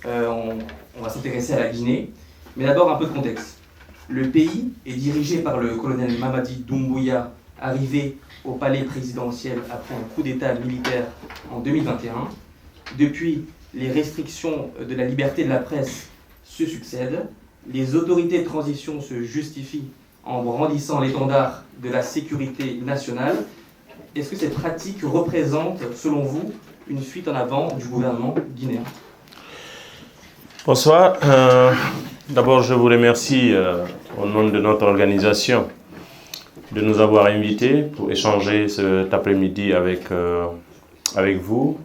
On va s'intéresser à la Guinée. Mais d'abord, un peu de contexte. Le pays est dirigé par le colonel Mamadi Doumbouya, arrivé au palais présidentiel après un coup d'État militaire en 2021. Depuis, les restrictions de la liberté de la presse se succèdent. Les autorités de transition se justifient en brandissant l'étendard de la sécurité nationale. Est-ce que cette pratique représente, selon vous, une fuite en avant du gouvernement guinéen? Bonsoir. D'abord, je vous remercie au nom de notre organisation de nous avoir invités pour échanger cet après-midi avec vous.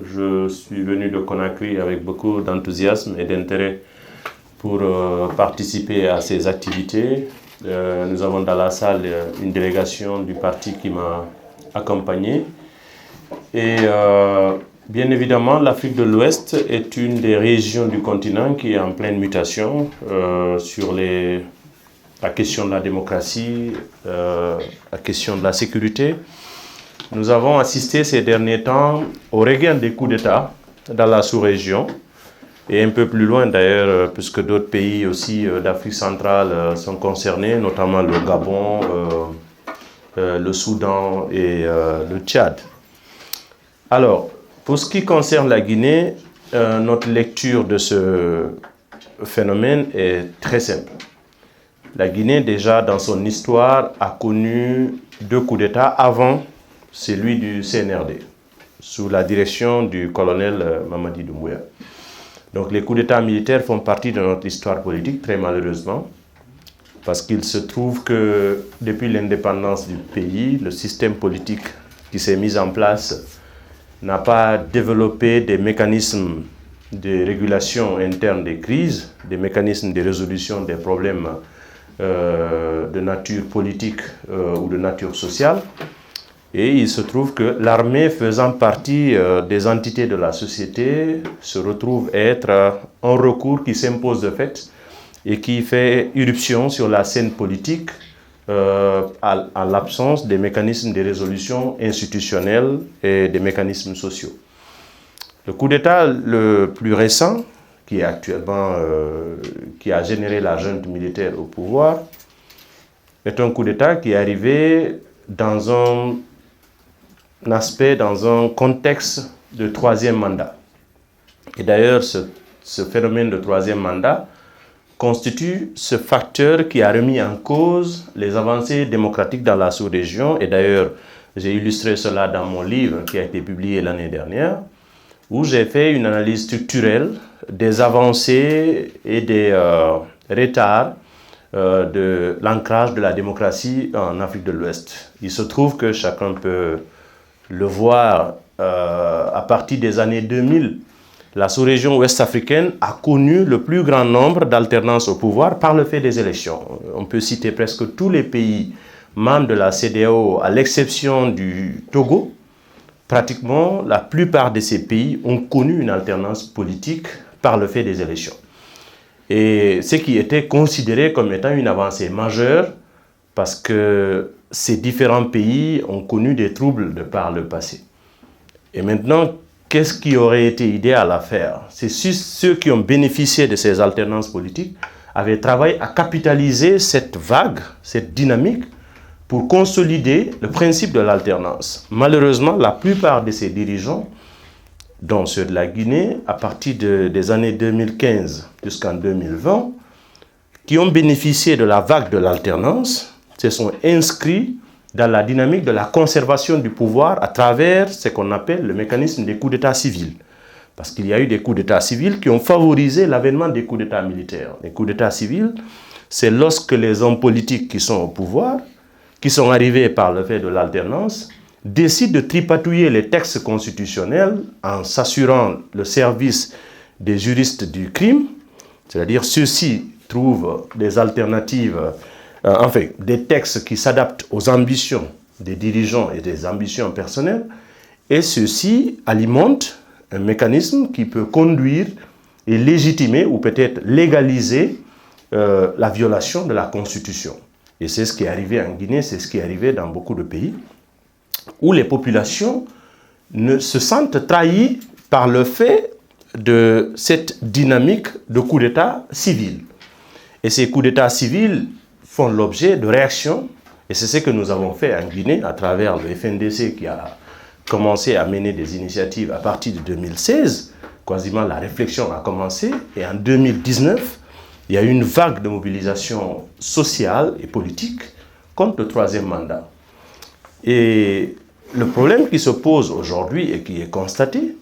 Je suis venu de Conakry avec beaucoup d'enthousiasme et d'intérêt pour participer à ces activités. Nous avons dans la salle une délégation du parti qui m'a accompagné. Et bien évidemment, l'Afrique de l'Ouest est une des régions du continent qui est en pleine mutation sur la question de la démocratie, la question de la sécurité. Nous avons assisté ces derniers temps au regain des coups d'État dans la sous-région et un peu plus loin d'ailleurs, puisque d'autres pays aussi d'Afrique centrale sont concernés, notamment le Gabon, le Soudan et le Tchad. Alors, pour ce qui concerne la Guinée, notre lecture de ce phénomène est très simple. La Guinée, déjà dans son histoire, a connu 2 coups d'État avant celui du CNRD, sous la direction du colonel Mamadi Doumbouya. Donc les coups d'État militaires font partie de notre histoire politique, très malheureusement, parce qu'il se trouve que depuis l'indépendance du pays, le système politique qui s'est mis en place n'a pas développé des mécanismes de régulation interne des crises, des mécanismes de résolution des problèmes de nature politique ou de nature sociale. Et il se trouve que l'armée, faisant partie des entités de la société, se retrouve être un recours qui s'impose de fait et qui fait irruption sur la scène politique en l'absence des mécanismes de résolution institutionnels et des mécanismes sociaux. Le coup d'État le plus récent, qui est actuellement, qui a généré la junte militaire au pouvoir, est un coup d'État qui est arrivé dans un aspect, dans un contexte de 3e mandat. Et d'ailleurs, ce phénomène de 3e mandat constitue ce facteur qui a remis en cause les avancées démocratiques dans la sous-région. Et d'ailleurs, j'ai illustré cela dans mon livre qui a été publié l'année dernière, où j'ai fait une analyse structurelle des avancées et des retards de l'ancrage de la démocratie en Afrique de l'Ouest. Il se trouve que chacun peut le voir à partir des années 2000, la sous-région ouest-africaine a connu le plus grand nombre d'alternances au pouvoir par le fait des élections. On peut citer presque tous les pays membres de la CEDEAO, à l'exception du Togo. Pratiquement, la plupart de ces pays ont connu une alternance politique par le fait des élections. Et ce qui était considéré comme étant une avancée majeure, parce que ces différents pays ont connu des troubles de par le passé. Et maintenant, qu'est-ce qui aurait été idéal à faire? C'est ceux qui ont bénéficié de ces alternances politiques avaient travaillé à capitaliser cette vague, cette dynamique, pour consolider le principe de l'alternance. Malheureusement, la plupart de ces dirigeants, dont ceux de la Guinée, à partir des années 2015 jusqu'en 2020, qui ont bénéficié de la vague de l'alternance, se sont inscrits dans la dynamique de la conservation du pouvoir à travers ce qu'on appelle le mécanisme des coups d'État civils. Parce qu'il y a eu des coups d'État civils qui ont favorisé l'avènement des coups d'État militaires. Les coups d'État civils, c'est lorsque les hommes politiques qui sont au pouvoir, qui sont arrivés par le fait de l'alternance, décident de tripatouiller les textes constitutionnels en s'assurant le service des juristes du crime, c'est-à-dire ceux-ci trouvent des alternatives, des textes qui s'adaptent aux ambitions des dirigeants et des ambitions personnelles, et ceux-ci alimentent un mécanisme qui peut conduire et légitimer ou peut-être légaliser la violation de la Constitution. Et c'est ce qui est arrivé en Guinée, c'est ce qui est arrivé dans beaucoup de pays, où les populations se sentent trahies par le fait de cette dynamique de coup d'État civil. Et ces coups d'État civils font l'objet de réactions. Et c'est ce que nous avons fait en Guinée à travers le FNDC qui a commencé à mener des initiatives à partir de 2016. Quasiment la réflexion a commencé. Et en 2019, il y a eu une vague de mobilisation sociale et politique contre le troisième mandat. Et le problème qui se pose aujourd'hui et qui est constaté,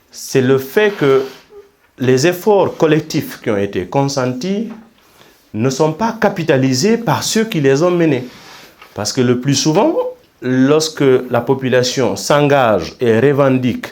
c'est le fait que les efforts collectifs qui ont été consentis ne sont pas capitalisés par ceux qui les ont menés. Parce que le plus souvent, lorsque la population s'engage et revendique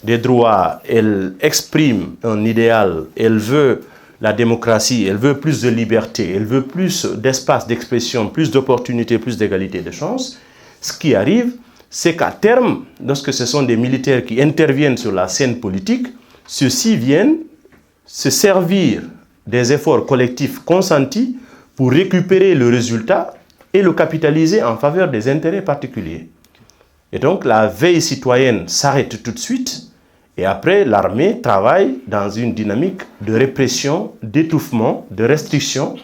des droits, elle exprime un idéal, elle veut la démocratie, elle veut plus de liberté, elle veut plus d'espace d'expression, plus d'opportunités, plus d'égalité de chances, ce qui arrive, c'est qu'à terme, lorsque ce sont des militaires qui interviennent sur la scène politique, ceux-ci viennent se servir des efforts collectifs consentis pour récupérer le résultat et le capitaliser en faveur des intérêts particuliers. Et donc la veille citoyenne s'arrête tout de suite et après l'armée travaille dans une dynamique de répression, d'étouffement, de restriction.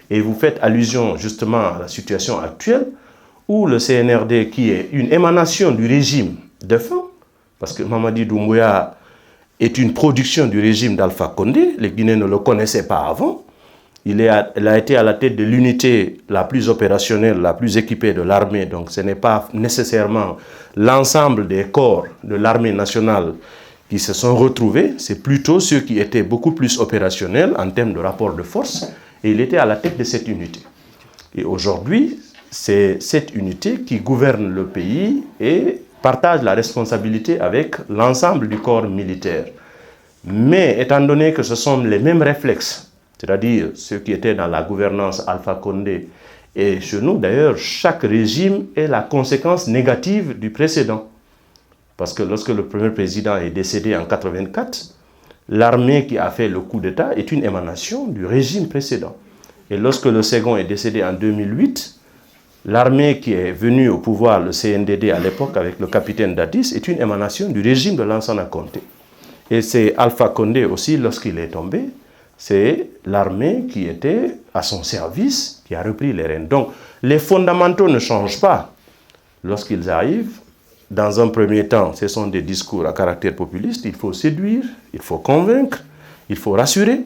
Et vous faites allusion justement à la situation actuelle où le CNRD, qui est une émanation du régime défunt, parce que Mamadi Doumbouya est une production du régime d'Alpha Condé, les Guinéens ne le connaissaient pas avant. Il a été à la tête de l'unité la plus opérationnelle, la plus équipée de l'armée. Donc ce n'est pas nécessairement l'ensemble des corps de l'armée nationale qui se sont retrouvés. C'est plutôt ceux qui étaient beaucoup plus opérationnels en termes de rapport de force. Et il était à la tête de cette unité. Et aujourd'hui, c'est cette unité qui gouverne le pays et partage la responsabilité avec l'ensemble du corps militaire. Mais étant donné que ce sont les mêmes réflexes, c'est-à-dire ceux qui étaient dans la gouvernance Alpha Condé. Et chez nous, d'ailleurs, chaque régime est la conséquence négative du précédent. Parce que lorsque le premier président est décédé en 1984, l'armée qui a fait le coup d'État est une émanation du régime précédent. Et lorsque le second est décédé en 2008, l'armée qui est venue au pouvoir, le CNDD à l'époque, avec le capitaine Dadis, est une émanation du régime de Lansana Conté. Et c'est Alpha Condé aussi, lorsqu'il est tombé, c'est l'armée qui était à son service, qui a repris les rênes. Donc, les fondamentaux ne changent pas lorsqu'ils arrivent. Dans un premier temps, ce sont des discours à caractère populiste. Il faut séduire, il faut convaincre, il faut rassurer.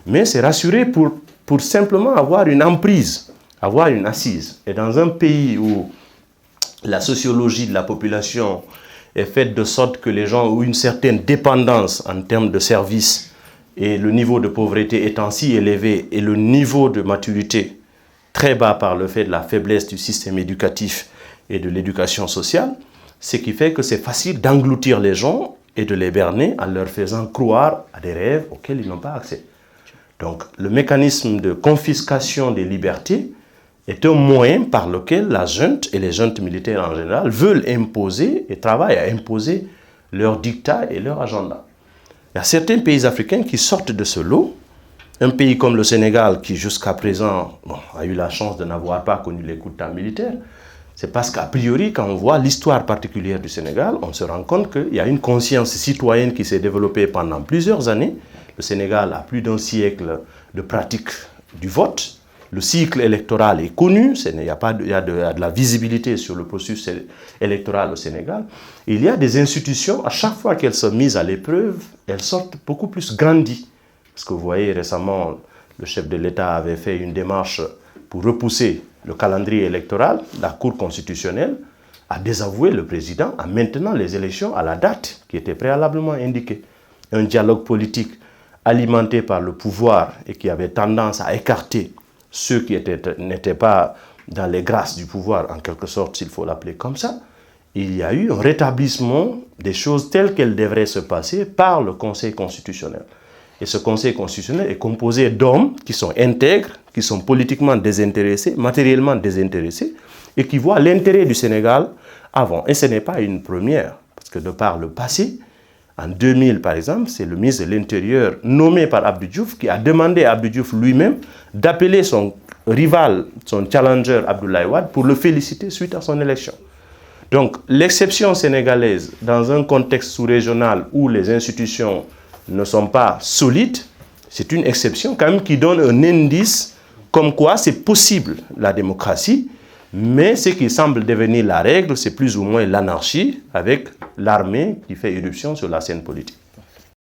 Mais c'est rassurer pour simplement avoir une emprise, avoir une assise. Et dans un pays où la sociologie de la population est faite de sorte que les gens ont une certaine dépendance en termes de services, et le niveau de pauvreté étant si élevé et le niveau de maturité très bas par le fait de la faiblesse du système éducatif et de l'éducation sociale, ce qui fait que c'est facile d'engloutir les gens et de les berner en leur faisant croire à des rêves auxquels ils n'ont pas accès. Donc le mécanisme de confiscation des libertés est un moyen par lequel la junte et les juntes militaires en général veulent imposer et travaillent à imposer leurs dictats et leur agenda. Il y a certains pays africains qui sortent de ce lot. Un pays comme le Sénégal, qui jusqu'à présent a eu la chance de n'avoir pas connu les coups d'État militaires, c'est parce qu'a priori, quand on voit l'histoire particulière du Sénégal, on se rend compte qu'il y a une conscience citoyenne qui s'est développée pendant plusieurs années. Le Sénégal a plus d'un siècle de pratique du vote. Le cycle électoral est connu, il y a de la visibilité sur le processus électoral au Sénégal. Et il y a des institutions, à chaque fois qu'elles sont mises à l'épreuve, elles sortent beaucoup plus grandies. Parce que vous voyez, récemment, le chef de l'État avait fait une démarche pour repousser le calendrier électoral. La Cour constitutionnelle a désavoué le président en maintenant les élections à la date qui était préalablement indiquée. Un dialogue politique alimenté par le pouvoir et qui avait tendance à écarter ceux qui n'étaient pas dans les grâces du pouvoir, en quelque sorte, s'il faut l'appeler comme ça, il y a eu un rétablissement des choses telles qu'elles devraient se passer par le Conseil constitutionnel. Et ce Conseil constitutionnel est composé d'hommes qui sont intègres, qui sont politiquement désintéressés, matériellement désintéressés, et qui voient l'intérêt du Sénégal avant. Et ce n'est pas une première, parce que de par le passé, en 2000 par exemple, c'est le ministre de l'Intérieur nommé par Abdou Diouf qui a demandé à Abdou Diouf lui-même d'appeler son rival, son challenger Abdoulaye Wade pour le féliciter suite à son élection. Donc l'exception sénégalaise dans un contexte sous-régional où les institutions ne sont pas solides, c'est une exception quand même qui donne un indice comme quoi c'est possible la démocratie, mais ce qui semble devenir la règle, c'est plus ou moins l'anarchie avec l'armée qui fait éruption sur la scène politique.